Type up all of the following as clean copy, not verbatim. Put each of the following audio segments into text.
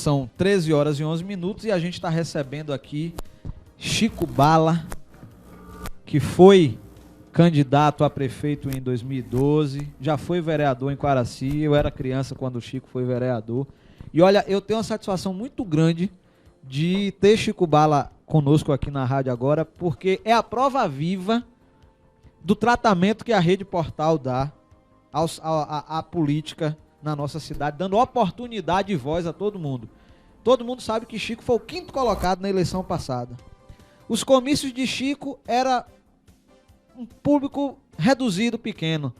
São 13 horas e 11 minutos e a gente está recebendo aqui Chico Bala, que foi candidato a prefeito em 2012, já foi vereador em Quaraci. Eu era criança quando o Chico foi vereador. E olha, eu tenho uma satisfação muito grande de ter Chico Bala conosco aqui na rádio agora, porque é a prova viva do tratamento que a Rede Portal dá à política na nossa cidade, dando oportunidade e voz a todo mundo. Todo mundo sabe que Chico foi o 5º colocado na eleição passada. Os comícios de Chico era um público reduzido, pequeno,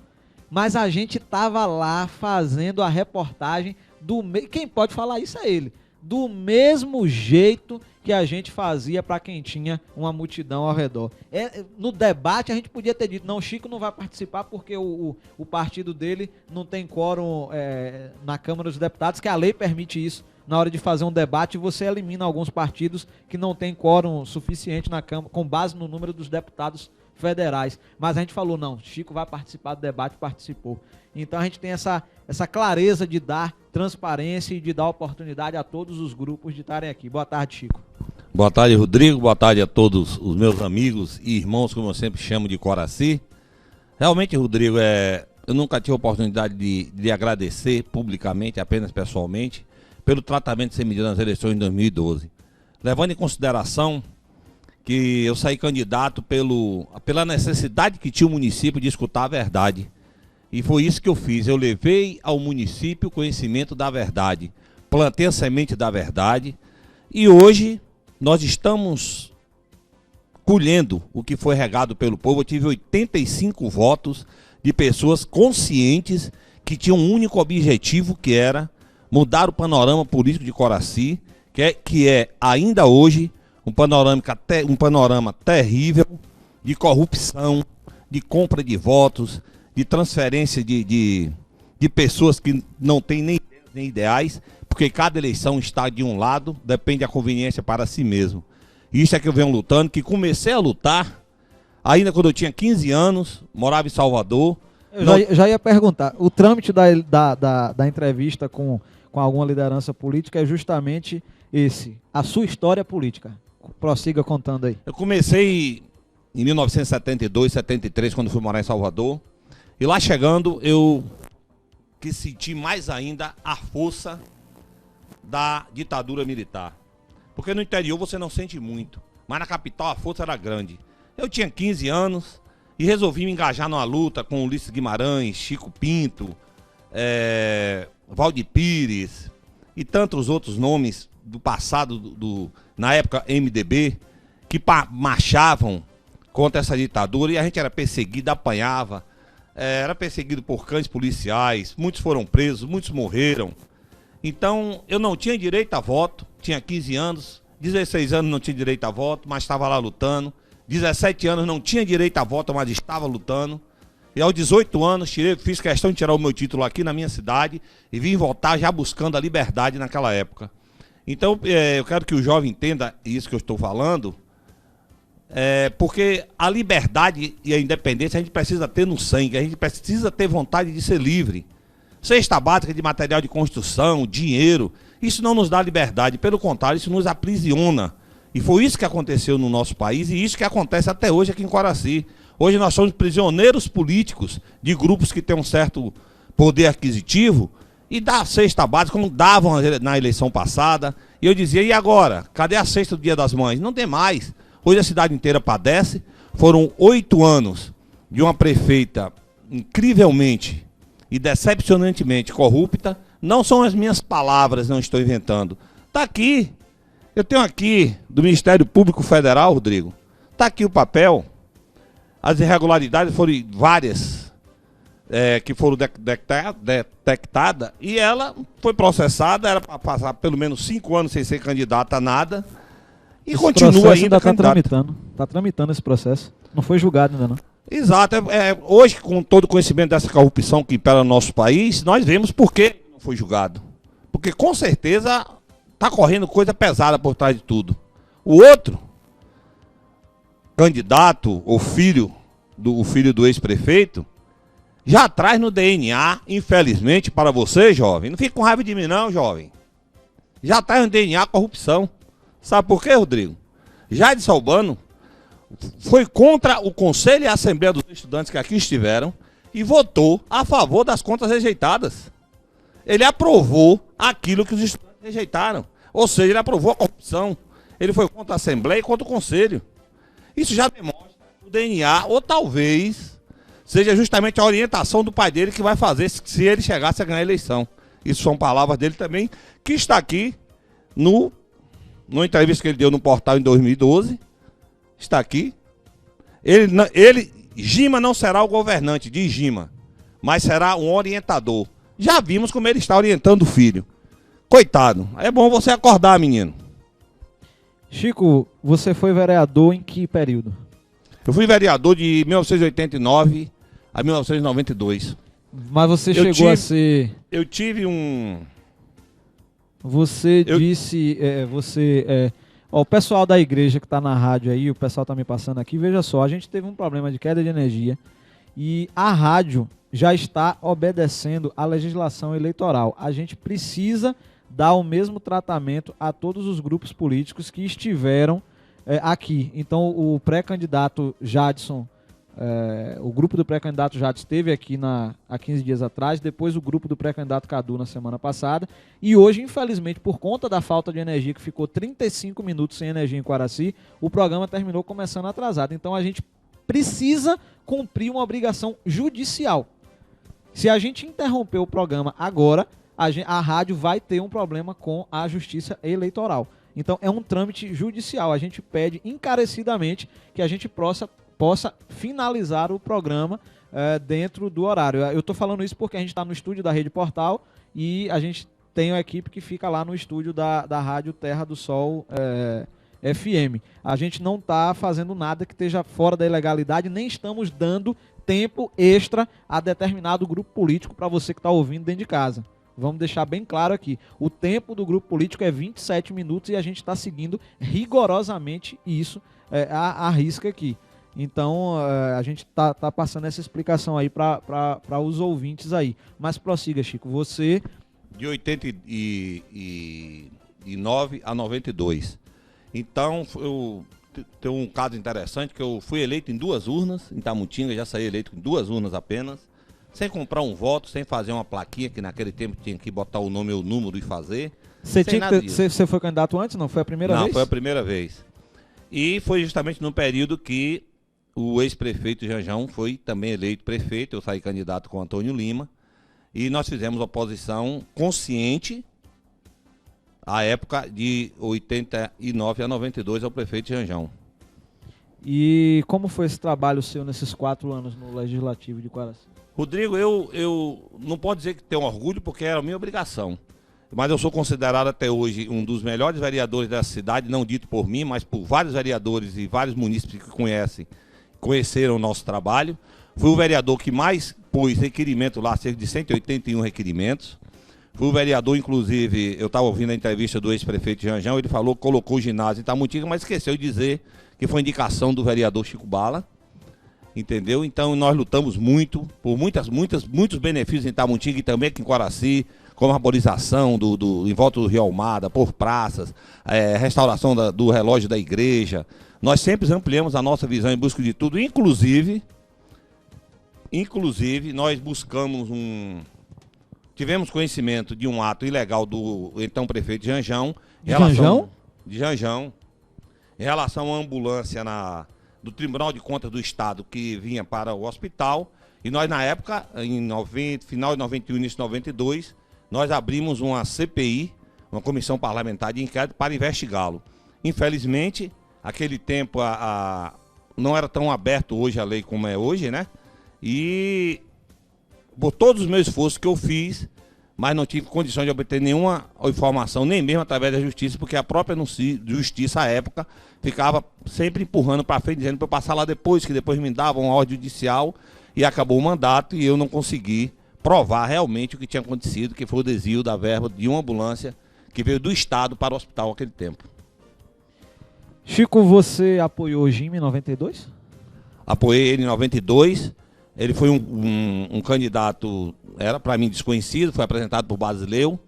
mas a gente estava lá fazendo a reportagem quem pode falar isso é ele, do mesmo jeito que a gente fazia para quem tinha uma multidão ao redor. No debate a gente podia ter dito, não, Chico não vai participar porque o partido dele não tem quórum na Câmara dos Deputados, que a lei permite isso. Na hora de fazer um debate, você elimina alguns partidos que não têm quórum suficiente na Câmara, com base no número dos deputados federais. Mas a gente falou, não, Chico vai participar do debate, participou. Então a gente tem essa clareza de dar transparência e de dar oportunidade a todos os grupos de estarem aqui. Boa tarde, Chico. Boa tarde, Rodrigo. Boa tarde a todos os meus amigos e irmãos, como eu sempre chamo, de Quaraci. Realmente, Rodrigo, eu nunca tive a oportunidade de agradecer publicamente, apenas pessoalmente, pelo tratamento que você me deu nas eleições de 2012. Levando em consideração que eu saí candidato pela necessidade que tinha o município de escutar a verdade. E foi isso que eu fiz. Eu levei ao município o conhecimento da verdade, plantei a semente da verdade e hoje nós estamos colhendo o que foi regado pelo povo. Eu tive 85 votos de pessoas conscientes que tinham um único objetivo, que era mudar o panorama político de Quaraci, que é ainda hoje um panorama terrível de corrupção, de compra de votos, de transferência de pessoas que não têm nem ideais, porque cada eleição está de um lado, depende da conveniência para si mesmo. Isso é que eu venho lutando, que comecei a lutar ainda quando eu tinha 15 anos, morava em Salvador. Eu já ia perguntar, o trâmite da entrevista com alguma liderança política é justamente esse, a sua história política. Prossiga contando aí. Eu comecei em 1972, 73, quando fui morar em Salvador. E lá chegando, eu quis sentir mais ainda a força da ditadura militar. Porque no interior você não sente muito, mas na capital a força era grande. Eu tinha 15 anos e resolvi me engajar numa luta com Ulisses Guimarães, Chico Pinto, Valdir Pires e tantos outros nomes do passado, na época MDB, que marchavam contra essa ditadura, e a gente era perseguido, apanhava, era perseguido por cães policiais, muitos foram presos, muitos morreram. Então eu não tinha direito a voto, tinha 15 anos, 16 anos não tinha direito a voto, mas estava lá lutando, 17 anos não tinha direito a voto, mas estava lutando. E aos 18 anos fiz questão de tirar o meu título aqui na minha cidade e vim votar já buscando a liberdade naquela época. Então eu quero que o jovem entenda isso que eu estou falando, porque a liberdade e a independência a gente precisa ter no sangue, a gente precisa ter vontade de ser livre. Cesta básica de material de construção, dinheiro, isso não nos dá liberdade, pelo contrário, isso nos aprisiona. E foi isso que aconteceu no nosso país e isso que acontece até hoje aqui em Quaraci. Hoje nós somos prisioneiros políticos de grupos que têm um certo poder aquisitivo e dá a cesta básica, como davam na eleição passada. E eu dizia, e agora? Cadê a cesta do Dia das Mães? Não tem mais. Hoje a cidade inteira padece. Foram 8 anos de uma prefeita incrivelmente e decepcionantemente corrupta. Não são as minhas palavras, não estou inventando. Está aqui. Eu tenho aqui do Ministério Público Federal, Rodrigo. Está aqui o papel. As irregularidades foram várias que foram detectadas e ela foi processada, era para passar pelo menos 5 anos sem ser candidata a nada e Esse continua ainda está tramitando. Está tramitando esse processo. Não foi julgado ainda não. Exato. Hoje, com todo o conhecimento dessa corrupção que impera no nosso país, nós vemos por que não foi julgado. Porque com certeza está correndo coisa pesada por trás de tudo. O outro candidato ou filho do ex-prefeito já traz no DNA, infelizmente para você, jovem. Não fique com raiva de mim não, jovem. Já está em DNA corrupção. Sabe por quê, Rodrigo? Jadson Albano foi contra o Conselho e a Assembleia dos Estudantes que aqui estiveram e votou a favor das contas rejeitadas. Ele aprovou aquilo que os estudantes rejeitaram. Ou seja, ele aprovou a corrupção. Ele foi contra a Assembleia e contra o Conselho. Isso já demonstra o DNA, ou talvez seja justamente a orientação do pai dele que vai fazer se ele chegasse a ganhar a eleição. Isso são palavras dele também, que está aqui numa entrevista que ele deu no portal em 2012. Está aqui. Gima não será o governante de Gima, mas será um orientador. Já vimos como ele está orientando o filho. Coitado. É bom você acordar, menino. Chico, você foi vereador em que período? Eu fui vereador de 1989 a 1992. Mas você chegou a ser... Eu tive um... Você disse... Ó, o pessoal da igreja que está na rádio aí, o pessoal está me passando aqui, veja só, a gente teve um problema de queda de energia e a rádio já está obedecendo à legislação eleitoral. A gente precisa dar o mesmo tratamento a todos os grupos políticos que estiveram aqui. Então, o pré-candidato Jadson, o grupo do pré-candidato Jadson esteve aqui há 15 dias atrás, depois o grupo do pré-candidato Cadu na semana passada, e hoje, infelizmente, por conta da falta de energia, que ficou 35 minutos sem energia em Quaraci, o programa terminou começando atrasado. Então, a gente precisa cumprir uma obrigação judicial. Se a gente interromper o programa agora, a rádio vai ter um problema com a Justiça Eleitoral. Então, é um trâmite judicial. A gente pede encarecidamente que a gente possa finalizar o programa dentro do horário. Eu estou falando isso porque a gente está no estúdio da Rede Portal e a gente tem uma equipe que fica lá no estúdio da Rádio Terra do Sol FM. A gente não está fazendo nada que esteja fora da ilegalidade, nem estamos dando tempo extra a determinado grupo político para você que está ouvindo dentro de casa. Vamos deixar bem claro aqui. O tempo do grupo político é 27 minutos e a gente está seguindo rigorosamente isso à risca aqui. Então, a gente tá passando essa explicação aí para os ouvintes aí. Mas prossiga, Chico. Você... De 89 a 92. Então, tem um caso interessante que eu fui eleito em 2 urnas. Em Tamutinga, já saí eleito em 2 urnas apenas. Sem comprar um voto, sem fazer uma plaquinha, que naquele tempo tinha que botar o nome e o número e fazer. Você foi candidato antes, não? Foi a primeira vez? Não, foi a primeira vez. E foi justamente no período que o ex-prefeito Janjão foi também eleito prefeito. Eu saí candidato com Antônio Lima. E nós fizemos oposição consciente à época de 89 a 92 ao prefeito Janjão. E como foi esse trabalho seu nesses 4 anos no Legislativo de Quaraci? Rodrigo, eu não posso dizer que tenho orgulho porque era a minha obrigação. Mas eu sou considerado até hoje um dos melhores vereadores dessa cidade, não dito por mim, mas por vários vereadores e vários munícipes que conheceram o nosso trabalho. Fui o vereador que mais pôs requerimento lá, cerca de 181 requerimentos. Fui o vereador, inclusive, eu estava ouvindo a entrevista do ex-prefeito Janjão, ele falou que colocou o ginásio em Tamutinga, mas esqueceu de dizer que foi indicação do vereador Chico Bala. Entendeu? Então nós lutamos muito por muitos benefícios em Tamutinga e também aqui em Quaraci, como a arborização em volta do Rio Almada, por praças, restauração do relógio da igreja. Nós sempre ampliamos a nossa visão em busca de tudo, inclusive nós tivemos conhecimento de um ato ilegal do então prefeito Janjão. De Janjão? De Janjão. Em relação à ambulância do Tribunal de Contas do Estado que vinha para o hospital, e nós na época, final de 91 e início de 92, nós abrimos uma CPI, uma comissão parlamentar de inquérito para investigá-lo. Infelizmente, aquele tempo não era tão aberto hoje a lei como é hoje, né? E por todos os meus esforços que eu fiz, mas não tive condições de obter nenhuma informação, nem mesmo através da justiça, porque a própria justiça à época ficava sempre empurrando para frente, dizendo para eu passar lá depois, que depois me davam uma ordem judicial e acabou o mandato e eu não consegui provar realmente o que tinha acontecido, que foi o desvio da verba de uma ambulância que veio do Estado para o hospital naquele tempo. Chico, você apoiou o Gima em 92? Apoiei ele em 92. Ele foi um candidato, era para mim desconhecido, foi apresentado por Basileu.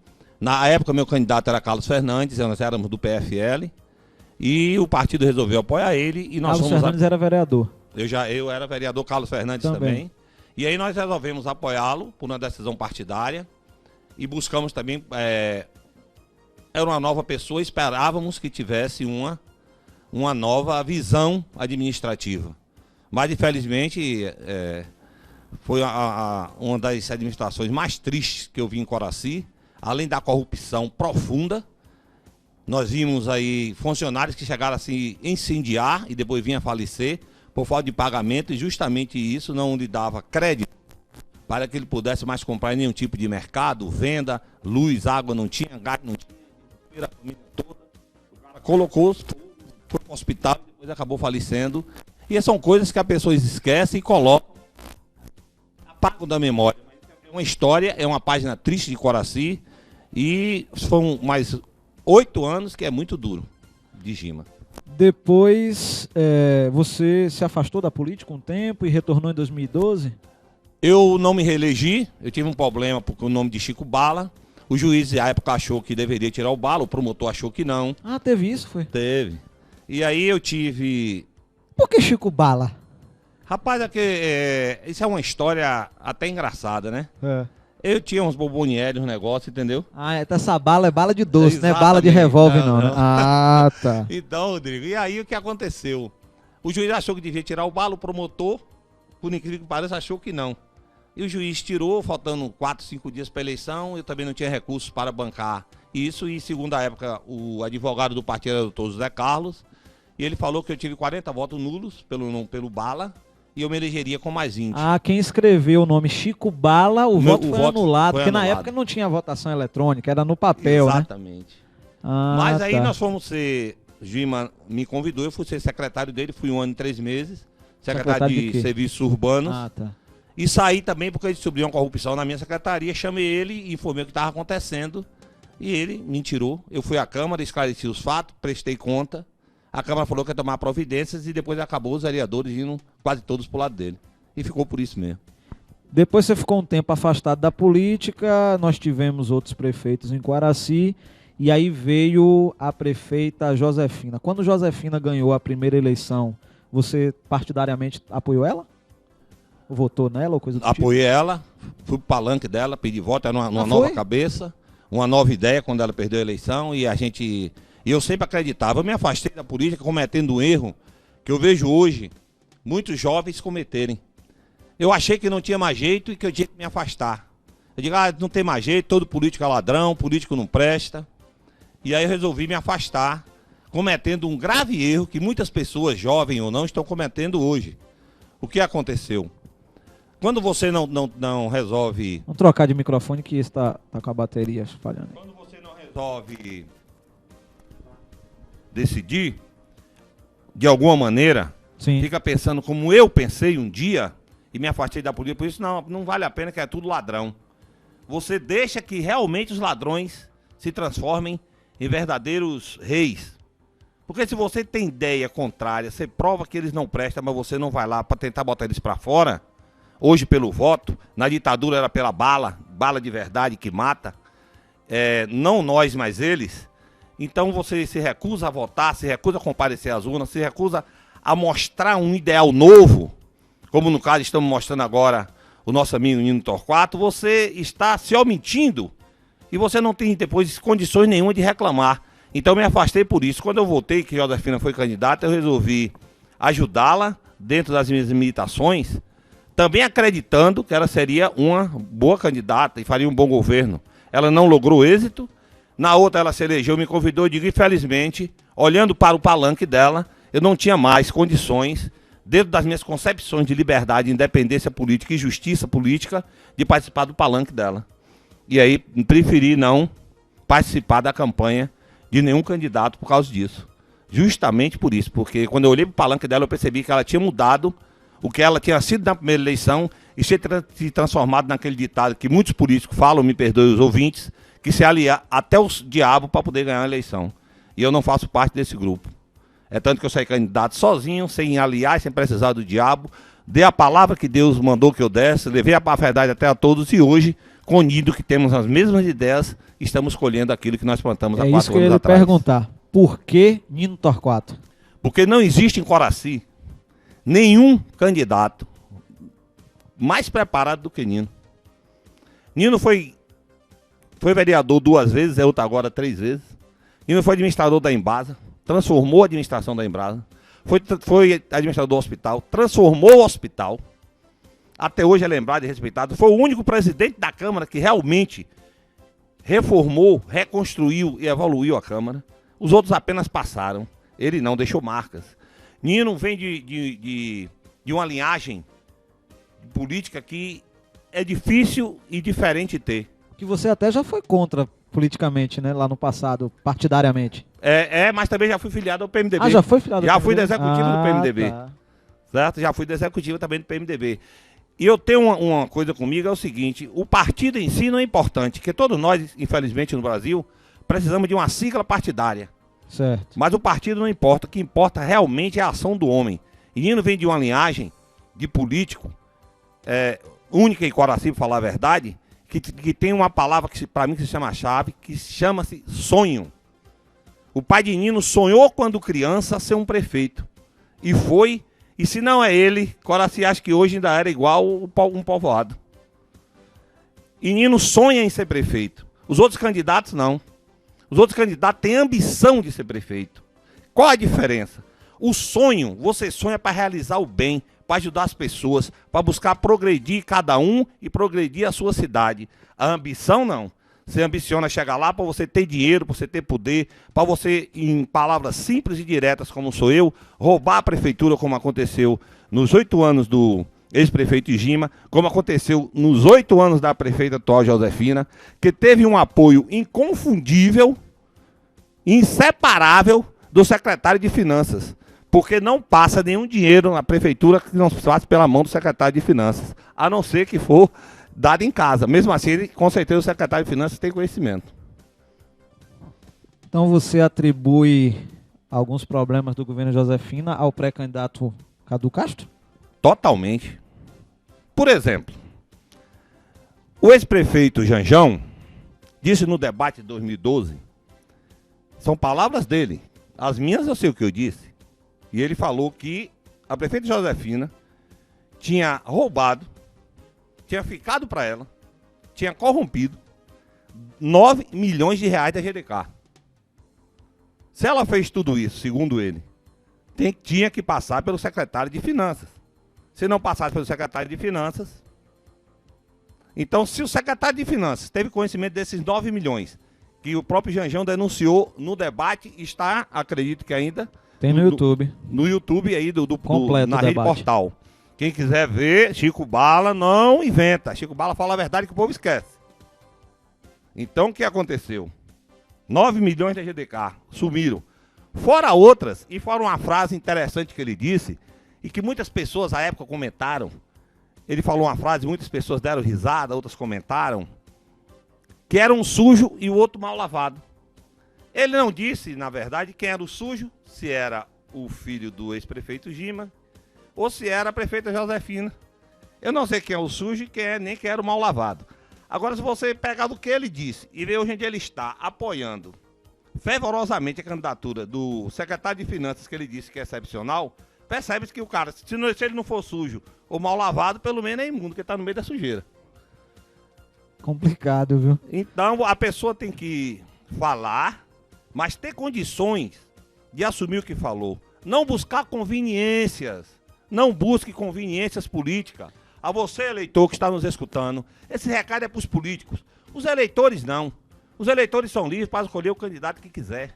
Na época, meu candidato era Carlos Fernandes, nós éramos do PFL, e o partido resolveu apoiar ele. E nós Carlos Fernandes era vereador. Eu era vereador, Carlos Fernandes também. E aí nós resolvemos apoiá-lo por uma decisão partidária e buscamos também, era uma nova pessoa, esperávamos que tivesse uma nova visão administrativa. Mas infelizmente foi uma das administrações mais tristes que eu vi em Coraci, além da corrupção profunda. Nós vimos aí funcionários que chegaram a se incendiar e depois vinham a falecer por falta de pagamento, e justamente isso não lhe dava crédito para que ele pudesse mais comprar em nenhum tipo de mercado, venda, luz, água não tinha, gás não tinha, a família toda. O cara colocou, foi para o hospital e depois acabou falecendo. E são coisas que as pessoas esquecem e colocam, apagam da memória. É uma história, é uma página triste de Coraci, e foram mais 8 anos que é muito duro de Gima. Depois, você se afastou da política um tempo e retornou em 2012? Eu não me reelegi, eu tive um problema com o nome de Chico Bala. O juiz, à época, achou que deveria tirar o Bala, o promotor achou que não. Ah, teve isso, foi? Teve. E aí eu tive... Por que Chico Bala? Rapaz, isso é uma história até engraçada, né? Eu tinha uns bomboniere no negócio, entendeu? Ah, essa bala é bala de doce, não é bala de revólver não, né? Ah, tá. Então, Rodrigo, e aí o que aconteceu? O juiz achou que devia tirar o Bala, o promotor, por incrível que pareça, achou que não. E o juiz tirou, faltando 4, 5 dias para a eleição. Eu também não tinha recursos para bancar isso. E, segundo a época, o advogado do partido era o doutor José Carlos. E ele falou que eu tive 40 votos nulos pelo Bala. E eu me elegeria com mais 20. Ah, quem escreveu o nome Chico Bala, o voto foi anulado. Porque na anulado. época não tinha votação eletrônica, era no papel, Exatamente. Né? Ah, mas aí tá. nós fomos ser... Gima me convidou, eu fui ser secretário dele, fui 1 ano e 3 meses. Secretário de Serviços Urbanos. Ah, tá. E saí também porque ele descobriu uma corrupção na minha secretaria, chamei ele e informei o que estava acontecendo. E ele me tirou. Eu fui à Câmara, esclareci os fatos, prestei conta. A Câmara falou que ia tomar providências e depois acabou os vereadores indo quase todos pro lado dele. E ficou por isso mesmo. Depois você ficou um tempo afastado da política, nós tivemos outros prefeitos em Coraci, e aí veio a prefeita Josefina. Quando Josefina ganhou a primeira eleição, você partidariamente apoiou ela? Ou votou nela ou coisa do tipo? Apoiei ela, fui pro palanque dela, pedi voto, era uma nova cabeça, uma nova ideia quando ela perdeu a eleição, e eu sempre acreditava. Eu me afastei da política cometendo um erro que eu vejo hoje muitos jovens cometerem. Eu achei que não tinha mais jeito e que eu tinha que me afastar. Eu digo, não tem mais jeito, todo político é ladrão, político não presta. E aí eu resolvi me afastar, cometendo um grave erro que muitas pessoas, jovens ou não, estão cometendo hoje. O que aconteceu? Quando você não resolve... Vamos trocar de microfone que está com a bateria falhando. Quando você não resolve decidir, de alguma maneira, Sim. Fica pensando como eu pensei um dia e me afastei da política, por isso não vale a pena, que é tudo ladrão. Você deixa que realmente os ladrões se transformem em verdadeiros reis. Porque se você tem ideia contrária, você prova que eles não prestam, mas você não vai lá para tentar botar eles para fora. Hoje pelo voto, na ditadura era pela bala de verdade que mata. Não nós, mas eles. Então você se recusa a votar, se recusa a comparecer às urnas, se recusa a mostrar um ideal novo, como no caso estamos mostrando agora o nosso amigo Nino Torquato. Você está se omitindo e você não tem depois condições nenhuma de reclamar. Então me afastei por isso. Quando eu voltei, que Josefina foi candidata, eu resolvi ajudá-la dentro das minhas limitações, também acreditando que ela seria uma boa candidata e faria um bom governo. Ela não logrou êxito. Na outra ela se elegeu, me convidou, e digo, infelizmente, olhando para o palanque dela, eu não tinha mais condições, dentro das minhas concepções de liberdade, independência política e justiça política, de participar do palanque dela. E aí preferi não participar da campanha de nenhum candidato por causa disso. Justamente por isso, porque quando eu olhei para o palanque dela, eu percebi que ela tinha mudado o que ela tinha sido na primeira eleição e se transformado naquele ditado que muitos políticos falam, me perdoem os ouvintes, que se aliar até o diabo para poder ganhar a eleição. E eu não faço parte desse grupo. É tanto que eu saí candidato sozinho, sem aliar, sem precisar do diabo. Dei a palavra que Deus mandou que eu desse, levei a verdade até a todos e hoje com o Nino, que temos as mesmas ideias, estamos colhendo aquilo que nós plantamos há 4 É anos isso que eu ia lhe atrás. perguntar. Por que Nino Torquato? Porque não existe em Coraci nenhum candidato mais preparado do que Nino. Nino foi vereador 2 vezes, é outro agora 3 vezes. Nino foi administrador da Embasa, transformou a administração da Embasa. Foi administrador do hospital, transformou o hospital. Até hoje é lembrado e respeitado. Foi o único presidente da Câmara que realmente reformou, reconstruiu e evoluiu a Câmara. Os outros apenas passaram. Ele não, deixou marcas. Nino vem de uma linhagem política que é difícil e diferente ter. Que você até já foi contra politicamente, né? Lá no passado, partidariamente. Mas também já fui filiado ao PMDB. Ah, já foi filiado Já ao fui do PMDB? executivo do PMDB. Tá. Certo? Já fui do executivo também do PMDB. E eu tenho uma coisa comigo, é o seguinte: o partido em si não é importante, porque todos nós, infelizmente no Brasil, precisamos de uma sigla partidária. Certo. Mas o partido não importa, o que importa realmente é a ação do homem. E Nino vem de uma linhagem de político, única em Coraci, para falar a verdade, que tem uma palavra que para mim que se chama chave, que chama-se sonho. O pai de Nino sonhou quando criança ser um prefeito. E foi, e se não é ele, Coraci acha que hoje ainda era igual um povoado. E Nino sonha em ser prefeito. Os outros candidatos não. Os outros candidatos têm ambição de ser prefeito. Qual a diferença? O sonho, você sonha para realizar o bem, para ajudar as pessoas, para buscar progredir cada um e progredir a sua cidade. A ambição não. Você ambiciona chegar lá para você ter dinheiro, para você ter poder, para você, em palavras simples e diretas como sou eu, roubar a prefeitura como aconteceu nos 8 anos do ex-prefeito Gima, como aconteceu nos 8 anos da prefeita atual Josefina, que teve um apoio inconfundível, inseparável do secretário de Finanças, porque não passa nenhum dinheiro na prefeitura que não passe pela mão do secretário de Finanças, a não ser que for dado em casa. Mesmo assim, ele, com certeza o secretário de Finanças tem conhecimento. Então você atribui alguns problemas do governo Josefina ao pré-candidato Cadu Castro? Totalmente. Por exemplo, o ex-prefeito Janjão disse no debate de 2012, são palavras dele, as minhas eu sei o que eu disse, e ele falou que a prefeita Josefina tinha roubado, tinha ficado para ela, tinha corrompido 9 milhões de reais da GDK. Se ela fez tudo isso, segundo ele, tinha que passar pelo secretário de Finanças. Se não passasse pelo secretário de Finanças, então se o secretário de Finanças teve conhecimento desses 9 milhões, que o próprio Janjão denunciou no debate, está, acredito que ainda... Tem no YouTube. No YouTube aí, completo na Rede Portal. Quem quiser ver, Chico Bala não inventa. Chico Bala fala a verdade que o povo esquece. Então o que aconteceu? 9 milhões da GDK sumiram. Fora outras, e fora uma frase interessante que ele disse, e que muitas pessoas à época comentaram. Ele falou uma frase, muitas pessoas deram risada, outras comentaram, que era um sujo e o outro mal lavado. Ele não disse, na verdade, quem era o sujo, se era o filho do ex-prefeito Gima, ou se era a prefeita Josefina. Eu não sei quem é o sujo e nem quem era o mal lavado. Agora, se você pegar do que ele disse e ver hoje em dia ele está apoiando fervorosamente a candidatura do secretário de Finanças, que ele disse que é excepcional, percebe-se que o cara, se ele não for sujo ou mal lavado, pelo menos é imundo, porque está no meio da sujeira. Complicado, viu? Então, a pessoa tem que falar, mas ter condições de assumir o que falou. Não buscar conveniências. Não busque conveniências políticas. A você, eleitor que está nos escutando, esse recado é para os políticos. Os eleitores não. Os eleitores são livres para escolher o candidato que quiser.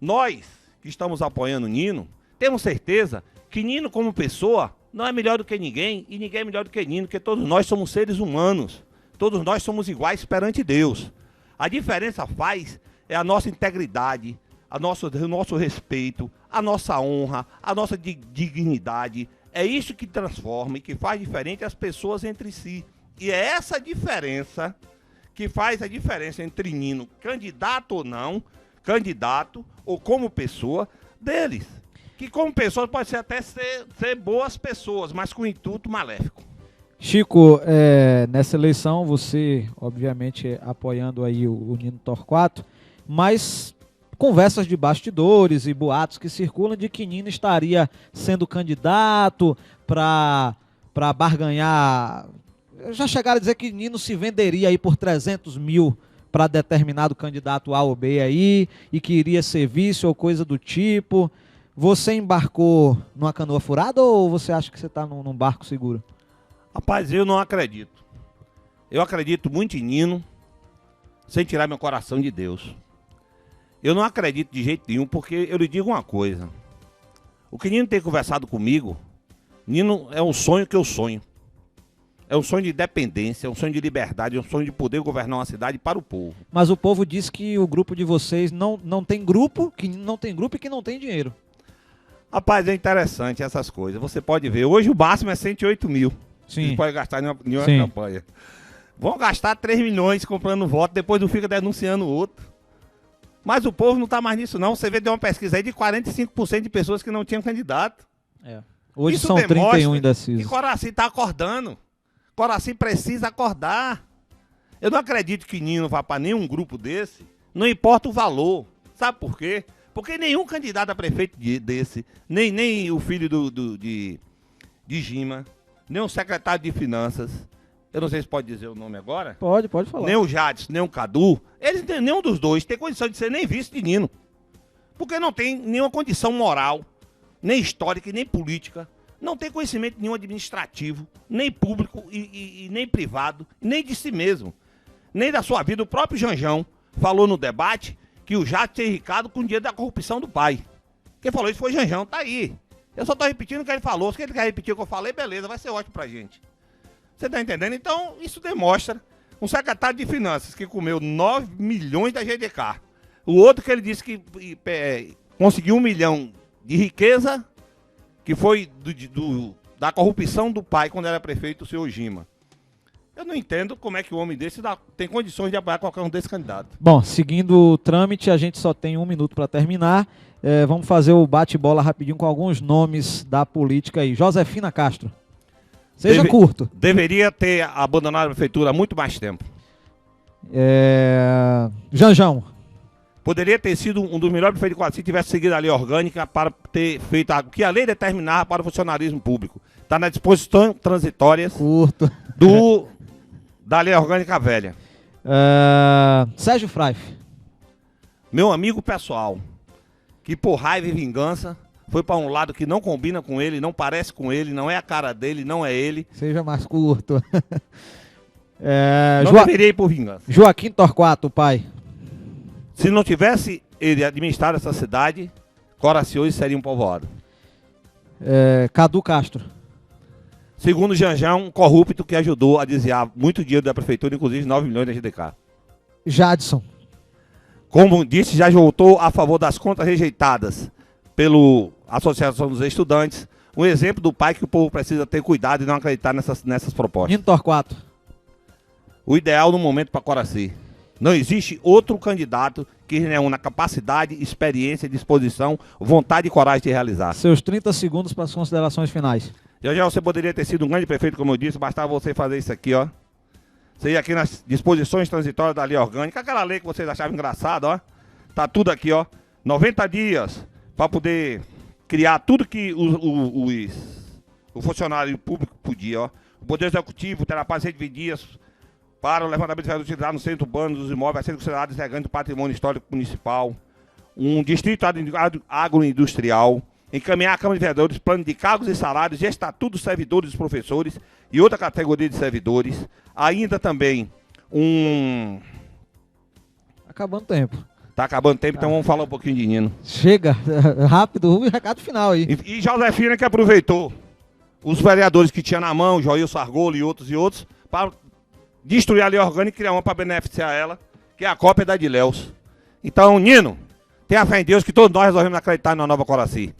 Nós, que estamos apoiando o Nino, temos certeza que Nino, como pessoa, não é melhor do que ninguém e ninguém é melhor do que Nino, porque todos nós somos seres humanos. Todos nós somos iguais perante Deus. A diferença é a nossa integridade, o nosso respeito, a nossa honra, a nossa dignidade. É isso que transforma e que faz diferente as pessoas entre si. E é essa diferença que faz a diferença entre Nino, candidato ou não, candidato ou como pessoa, deles. Que como pessoas pode ser até ser boas pessoas, mas com intuito maléfico. Chico, nessa eleição você, obviamente, apoiando aí o Nino Torquato, mas conversas de bastidores e boatos que circulam de que Nino estaria sendo candidato para barganhar. Já chegaram a dizer que Nino se venderia aí por 300 mil para determinado candidato A ou B aí, e que iria ser vice ou coisa do tipo. Você embarcou numa canoa furada ou você acha que você está num barco seguro? Rapaz, eu não acredito. Eu acredito muito em Nino, sem tirar meu coração de Deus. Eu não acredito de jeito nenhum, porque eu lhe digo uma coisa. O que Nino tem conversado comigo, Nino é um sonho que eu sonho. É um sonho de independência, é um sonho de liberdade, é um sonho de poder governar uma cidade para o povo. Mas o povo diz que o grupo de vocês não tem grupo, que não tem grupo e que não tem dinheiro. Rapaz, é interessante essas coisas. Você pode ver, hoje o máximo é 108 mil. Sim. Você pode gastar em uma Sim. campanha. Vão gastar 3 milhões comprando voto, depois não fica denunciando o outro. Mas o povo não está mais nisso não. Você vê, deu uma pesquisa aí de 45% de pessoas que não tinham candidato. Hoje Isso são demonstra 31 indecisos. que Coraci está acordando. Coraci precisa acordar. Eu não acredito que Nino vá para nenhum grupo desse. Não importa o valor. Sabe por quê? Porque nenhum candidato a prefeito desse, nem o filho de Gima, nem o secretário de Finanças, eu não sei se pode dizer o nome agora. Pode falar. Nem o Jadson, nem o Cadu, nenhum dos dois tem condição de ser nem vice de Nino. Porque não tem nenhuma condição moral, nem histórica e nem política. Não tem conhecimento nenhum administrativo, nem público e nem privado, nem de si mesmo, nem da sua vida. O próprio Janjão falou no debate que o Jadson tinha Ricardo com o dinheiro da corrupção do pai. Quem falou isso foi Janjão, tá aí. Eu só tô repetindo o que ele falou. Se ele quer repetir o que eu falei, beleza, vai ser ótimo pra gente. Você tá entendendo? Então, isso demonstra um secretário de Finanças que comeu 9 milhões da GDK. O outro que ele disse que conseguiu 1 milhão de riqueza, que foi da corrupção do pai quando era prefeito, o senhor Gima. Eu não entendo como é que o homem desse tem condições de apoiar qualquer um desses candidatos. Bom, seguindo o trâmite, a gente só tem 1 minuto para terminar. Vamos fazer o bate-bola rapidinho com alguns nomes da política aí. Josefina Castro. Seja curto. Deveria ter abandonado a prefeitura há muito mais tempo. Janjão. Poderia ter sido um dos melhores prefeitos de Coraci se tivesse seguido a lei orgânica para ter feito o que a lei determinava para o funcionalismo público. Está nas disposições transitórias Curto. da lei orgânica velha. Sérgio Fraif. Meu amigo pessoal, que por raiva e vingança foi para um lado que não combina com ele, não parece com ele, não é a cara dele, não é ele. Seja mais curto. Não deveria ir por vingança. Joaquim Torquato, pai. Se não tivesse ele administrado essa cidade, Coraci hoje seria um povoado. Cadu Castro. Segundo Janjão, um corrupto que ajudou a desviar muito dinheiro da prefeitura, inclusive 9 milhões da GDK. Jadson. Como disse, já voltou a favor das contas rejeitadas pela Associação dos Estudantes. Um exemplo do pai que o povo precisa ter cuidado e não acreditar nessas propostas. Nino Torquato. O ideal no momento para Coraci. Não existe outro candidato que reúna capacidade, experiência, disposição, vontade e coragem de realizar. Seus 30 segundos para as considerações finais. Já você poderia ter sido um grande prefeito, como eu disse, bastava você fazer isso aqui, ó. Você ia aqui nas disposições transitórias da lei orgânica, aquela lei que vocês achavam engraçada, ó. Tá tudo aqui, ó. 90 dias para poder criar tudo que o funcionário público podia, ó. O Poder Executivo terá prazo de 120 dias para o levantamento de verbas utilizadas no centro urbano dos imóveis, a ser considerado integrante do patrimônio histórico municipal. Um distrito agroindustrial. Encaminhar à Câmara de Vereadores plano de cargos e salários e estatuto dos servidores e dos professores e outra categoria de servidores. Ainda também Acabando o tempo. Tá acabando o tempo, então vamos falar um pouquinho de Nino. Chega, rápido, o recado final aí. E Josefina que aproveitou os vereadores que tinha na mão, Joilson Argolo e outros, para destruir a lei orgânica e criar uma para beneficiar ela, que é a cópia da de Léus. Então, Nino, tenha fé em Deus que todos nós resolvemos acreditar na nova Coraci.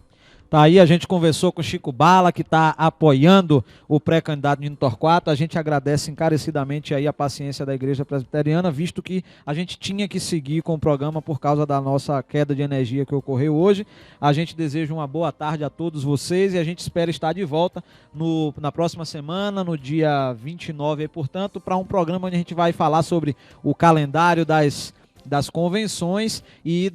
Tá aí, a gente conversou com o Chico Bala, que está apoiando o pré-candidato Nino Torquato. A gente agradece encarecidamente aí a paciência da Igreja Presbiteriana, visto que a gente tinha que seguir com o programa por causa da nossa queda de energia que ocorreu hoje. A gente deseja uma boa tarde a todos vocês e a gente espera estar de volta na próxima semana, no dia 29, aí, portanto, para um programa onde a gente vai falar sobre o calendário das convenções e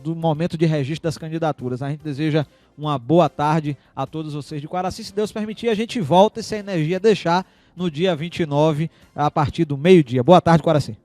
do momento de registro das candidaturas. A gente deseja uma boa tarde a todos vocês de Quaraci. Se Deus permitir, a gente volta e se a energia deixar no dia 29, a partir do meio-dia. Boa tarde, Quaraci.